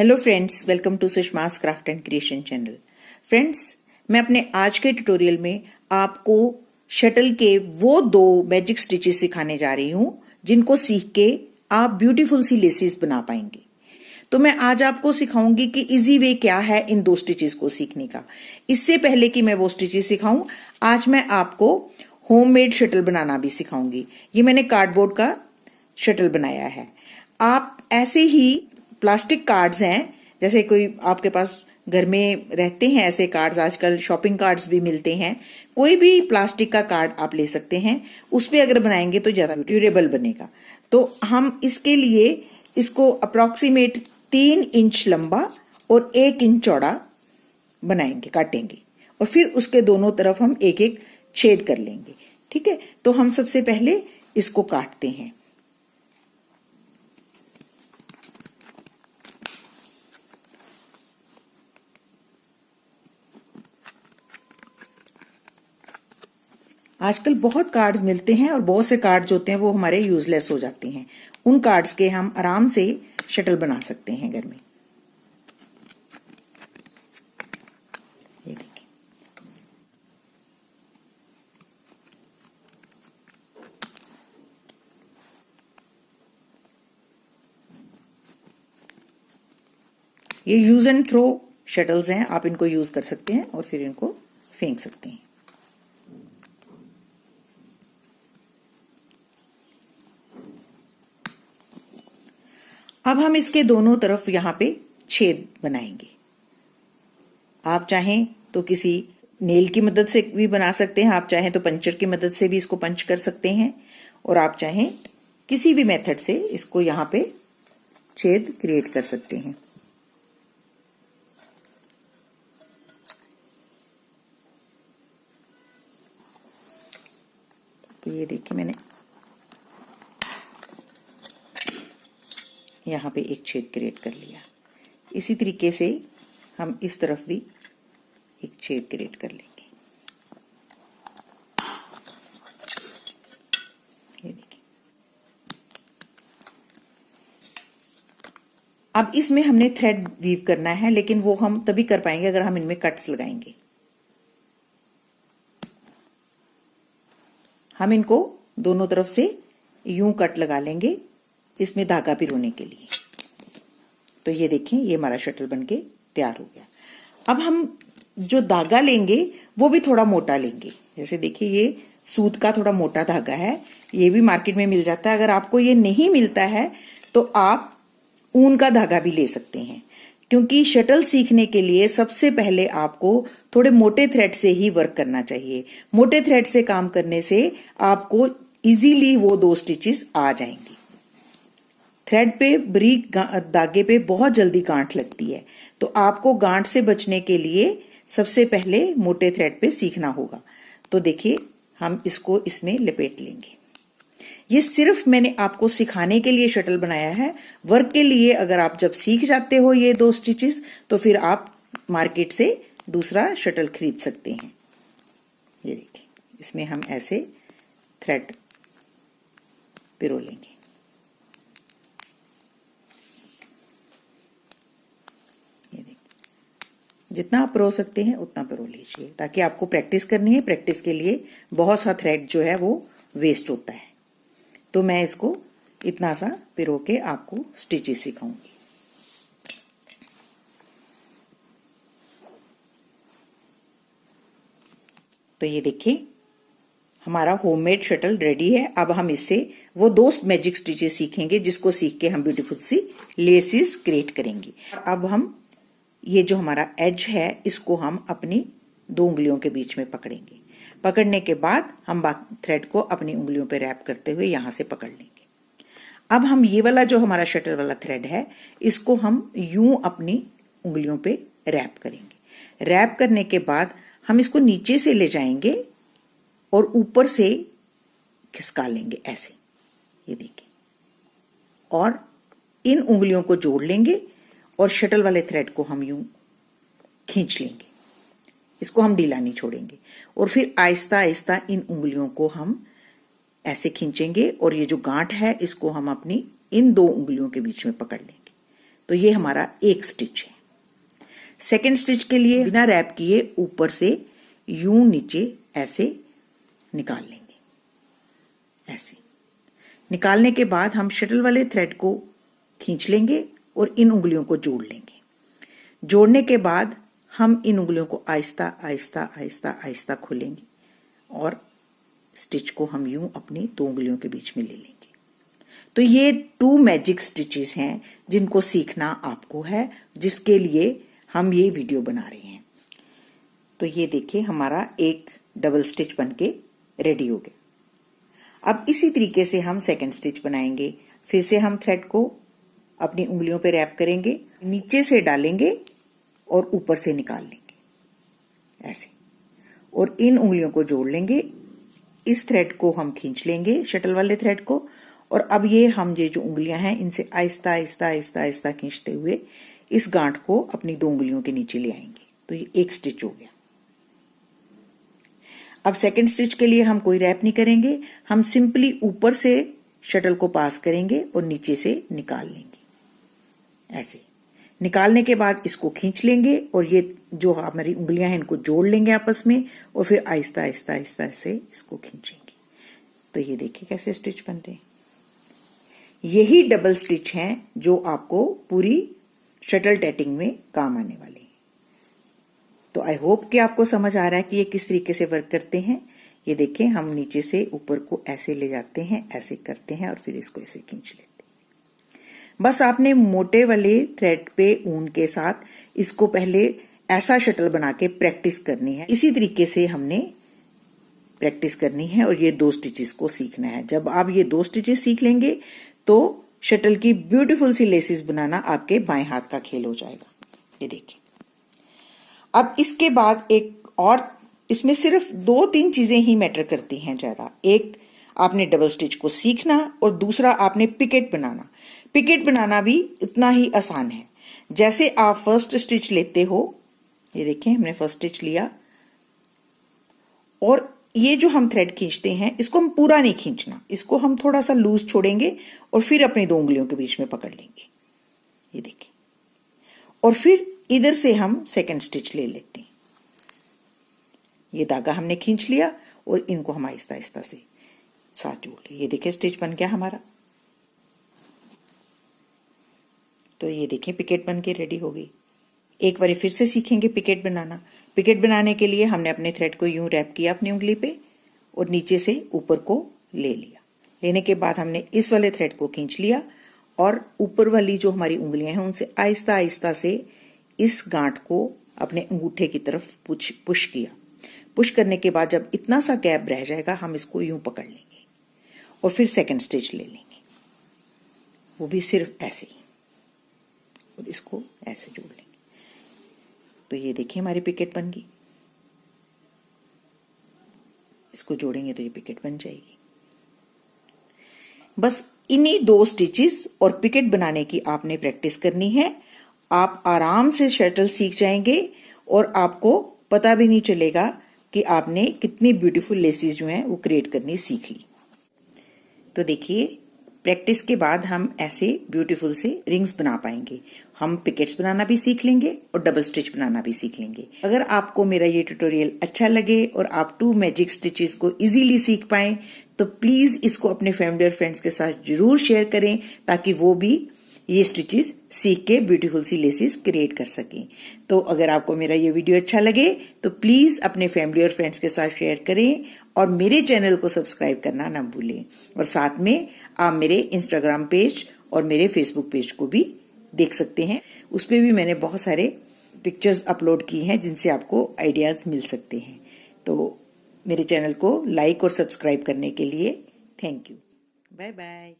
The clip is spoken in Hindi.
Hello friends, welcome to Sushma's craft and creation channel. Friends, मैं अपने आज के ट्यूटोरियल में आपको शटल के वो 2 मैजिक स्टिचेस सिखाने जा रही हूं जिनको सीख के आप ब्यूटीफुल सी लेसेस बना पाएंगे। तो मैं आज आपको सिखाऊंगी कि इजी वे क्या है इन 2 स्टिचेस को सीखने का। इससे पहले कि मैं वो स्टिचेस सिखाऊं, आज मैं आपको होममेड शटल बनाना भी सिखाऊंगी। ये मैंने कार्डबोर्ड का शटल बनाया है। आप ऐसे ही प्लास्टिक कार्ड्स हैं, जैसे कोई आपके पास घर में रहते हैं ऐसे कार्ड्स, आजकल शॉपिंग कार्ड्स भी मिलते हैं। कोई भी प्लास्टिक का कार्ड आप ले सकते हैं, उस पे अगर बनाएंगे तो ज्यादा ड्यूरेबल बनेगा। तो हम इसके लिए इसको अप्रोक्सीमेट 3 इंच लंबा और 1 इंच चौड़ा बनाएंगे, काटेंगे, और फिर उसके दोनों तरफ हम एक एक छेद कर लेंगे। ठीक है, तो हम सबसे पहले इसको काटते हैं। आजकल बहुत कार्ड्स मिलते हैं और बहुत से कार्ड्स होते हैं वो हमारे यूजलेस हो जाते हैं। उन कार्ड्स के हम आराम से शटल बना सकते हैं घर में। ये देखिए, ये यूज एंड थ्रो शटल्स हैं, आप इनको यूज कर सकते हैं और फिर इनको फेंक सकते हैं। अब हम इसके दोनों तरफ यहां पे छेद बनाएंगे। आप चाहें तो किसी नेल की मदद से भी बना सकते हैं, आप चाहें तो पंचर की मदद से भी इसको पंच कर सकते हैं, और आप चाहें किसी भी मेथड से इसको यहां पे छेद क्रिएट कर सकते हैं। तो ये देखिए, मैंने यहाँ पे एक छेद क्रिएट कर लिया। इसी तरीके से हम इस तरफ भी एक छेद क्रिएट कर लेंगे। ये देखिए, अब इसमें हमने थ्रेड वीव करना है, लेकिन वो हम तभी कर पाएंगे अगर हम इनमें कट्स लगाएंगे। हम इनको दोनों तरफ से यूं कट लगा लेंगे इसमें धागा पिरोने के लिए। तो ये देखें, ये हमारा शटल बनके तैयार हो गया। अब हम जो धागा लेंगे वो भी थोड़ा मोटा लेंगे। जैसे देखिए, ये सूत का थोड़ा मोटा धागा है, ये भी मार्केट में मिल जाता है। अगर आपको ये नहीं मिलता है तो आप ऊन का धागा भी ले सकते हैं, क्योंकि शटल सीखने के लिए सबसे पहले आपको थोड़े मोटे थ्रेड से ही वर्क करना चाहिए। मोटे थ्रेड से काम करने से आपको इजीली वो 2 स्टिचेस आ जाएंगी। थ्रेड पे, बारीक धागे पे बहुत जल्दी गांठ लगती है, तो आपको गांठ से बचने के लिए सबसे पहले मोटे थ्रेड पे सीखना होगा। तो देखिए, हम इसको इसमें लपेट लेंगे। ये सिर्फ मैंने आपको सिखाने के लिए शटल बनाया है। वर्क के लिए अगर आप जब सीख जाते हो ये 2 स्टिचेस, तो फिर आप मार्केट से दूसरा शटल खरीद सकते हैं। ये देखिए, इसमें हम ऐसे थ्रेड पिरो लेंगे। जितना आप पिरो सकते हैं उतना पिरो लीजिए, ताकि आपको प्रैक्टिस करनी है। प्रैक्टिस के लिए बहुत सा थ्रेड जो है वो वेस्ट होता है। तो मैं इसको इतना सा पिरो के आपको स्टिचेस सिखाऊंगी। तो ये देखिए, हमारा होममेड शटल रेडी है। अब हम इससे वो 2 मैजिक स्टिचेस सीखेंगे जिसको सीख के हम ब्यूटीफुल सी लेसेस क्रिएट करेंगे। अब हम ये जो हमारा एज है, इसको हम अपनी 2 उंगलियों के बीच में पकड़ेंगे। पकड़ने के बाद हम थ्रेड को अपनी उंगलियों पे रैप करते हुए यहां से पकड़ लेंगे। अब हम ये वाला जो हमारा शटल वाला थ्रेड है, इसको हम यूं अपनी उंगलियों पे रैप करेंगे। रैप करने के बाद हम इसको नीचे से ले जाएंगे और ऊपर से खिसका लेंगे ऐसे। ये देखिए, और इन उंगलियों को जोड़ लेंगे और शटल वाले थ्रेड को हम यूं खींच लेंगे। इसको हम ढीला नहीं छोड़ेंगे, और फिर आहिस्ता आहिस्ता इन उंगलियों को हम ऐसे खींचेंगे, और ये जो गांठ है इसको हम अपनी इन 2 उंगलियों के बीच में पकड़ लेंगे। तो ये हमारा एक स्टिच है। सेकंड स्टिच के लिए बिना रैप किए ऊपर से यूं नीचे ऐसे निकाल लेंगे। ऐसे निकालने के बाद हम शटल वाले थ्रेड को खींच लेंगे और इन उंगलियों को जोड़ लेंगे। जोड़ने के बाद हम इन उंगलियों को आहिस्ता आहिस्ता आहिस्ता आहिस्ता खोलेंगे और स्टिच को हम यूं अपनी दो उंगलियों के बीच में ले लेंगे। तो ये 2 मैजिक स्टिचेस हैं जिनको सीखना आपको है, जिसके लिए हम ये वीडियो बना रहे हैं। तो ये देखिए हमारा एक डबल स्टिच बनके रेडी हो गया। अब इसी तरीके से हम सेकंड स्टिच बनाएंगे। फिर से हम थ्रेड को अपनी उंगलियों पे रैप करेंगे, नीचे से डालेंगे और ऊपर से निकाल लेंगे ऐसे, और इन उंगलियों को जोड़ लेंगे। इस थ्रेड को हम खींच लेंगे, शटल वाले थ्रेड को, और अब ये जो उंगलियां हैं इनसे आहिस्ता आहिस्ता आहिस्ता आहिस्ता खींचते हुए इस गांठ को अपनी दो उंगलियों के नीचे ले आएंगे। तो ये एक स्टिच हो गया। अब सेकंड स्टिच के लिए हम कोई रैप नहीं करेंगे, हम सिंपली ऊपर से शटल को पास करेंगे और नीचे से निकाल लेंगे। ऐसे निकालने के बाद इसको खींच लेंगे और ये जो हमारी उंगलियां हैं इनको जोड़ लेंगे आपस में, और फिर आहिस्ता आहिस्ता आहिस्ता से इसको खींचेंगे। तो ये देखिए कैसे स्टिच बन रहे हैं। यही डबल स्टिच हैं जो आपको पूरी शटल टैटिंग में काम आने वाले हैं। तो आई होप कि आपको समझ आ रहा है कि ये किस तरीके से वर्क करते हैं। ये देखें, हम नीचे से ऊपर को ऐसे ले जाते हैं, ऐसे करते हैं और फिर इसको ऐसे खींच लेते हैं। बस आपने मोटे वाले थ्रेड पे ऊन के साथ इसको पहले ऐसा शटल बना के प्रैक्टिस करनी है। इसी तरीके से हमने प्रैक्टिस करनी है और ये 2 स्टिचेस को सीखना है। जब आप ये 2 स्टिचेस सीख लेंगे तो शटल की ब्यूटीफुल सी लेसेस बनाना आपके बाएं हाथ का खेल हो जाएगा। ये देखिए। अब इसके बाद एक और, इसमें सिर्फ 2-3 चीजें ही मैटर करती हैं ज्यादा। एक, आपने डबल स्टिच को सीखना, और दूसरा आपने पिकेट बनाना। पिकेट बनाना भी उतना ही आसान है जैसे आप फर्स्ट स्टिच लेते हो। ये देखें, हमने फर्स्ट स्टिच लिया और ये जो हम थ्रेड खींचते हैं इसको हम पूरा नहीं खींचना, इसको हम थोड़ा सा लूज छोड़ेंगे और फिर अपनी 2 उंगलियों के बीच में पकड़ लेंगे। ये देखिए, और फिर इधर से हम सेकंड स्टिच ले लेते हैं। ये धागा हमने खींच लिया और इनको हम आहिस्ता आहिस्ता से साथ जोड़ लिया। ये देखिए स्टिच बन गया हमारा। तो ये देखिए पिकेट बन के रेडी हो गई। एक बार फिर से सीखेंगे पिकेट बनाना। पिकेट बनाने के लिए हमने अपने थ्रेड को यूं रैप किया अपनी उंगली पे और नीचे से ऊपर को ले लिया। लेने के बाद हमने इस वाले थ्रेड को खींच लिया और ऊपर वाली जो हमारी उंगलियां हैं उनसे आहिस्ता आहिस्ता से इस गांठ को अपने अंगूठे की तरफ पुश किया। पुश करने के बाद जब इतना सा गैप रह जाएगा हम इसको यूं पकड़ लेंगे और फिर सेकंड स्टिच ले लेंगे, वो भी सिर्फ ऐसे ही, और इसको ऐसे जोड़ लेंगे। तो ये देखिए हमारी पिकेट बन गई। इसको जोड़ेंगे तो ये पिकेट बन जाएगी। बस इन्हीं 2 स्टिचेस और पिकेट बनाने की आपने प्रैक्टिस करनी है। आप आराम से शटल सीख जाएंगे और आपको पता भी नहीं चलेगा कि आपने कितनी ब्यूटीफुल लेसेस जो हैं वो क्रिएट करनी सीख ली। तो देखिए, प्रैक्टिस के बाद हम ऐसे ब्यूटीफुल से रिंग्स बना पाएंगे। हम पिकेट्स बनाना भी सीख लेंगे और डबल स्टिच बनाना भी सीख लेंगे। अगर आपको मेरा ये ट्यूटोरियल अच्छा लगे और आप 2 मैजिक स्टिचेस को इजीली सीख पाएं तो प्लीज इसको अपने फैमिली और फ्रेंड्स के साथ जरूर शेयर करें ताकि वो भी ये स्टिचेस सीख के ब्यूटीफुल सी लेसेस क्रिएट कर सकें। तो अगर आपको मेरा ये वीडियो अच्छा लगे तो प्लीज अपने फैमिली और फ्रेंड्स के साथ शेयर करें और मेरे चैनल को सब्सक्राइब करना ना भूलें। और साथ में आप मेरे इंस्टाग्राम पेज और मेरे फेसबुक पेज को भी देख सकते हैं। उस पे भी मैंने बहुत सारे पिक्चर्स अपलोड की हैं जिनसे आपको आइडियाज मिल सकते हैं। तो मेरे चैनल को लाइक और सब्सक्राइब करने के लिए थैंक यू। Bye bye.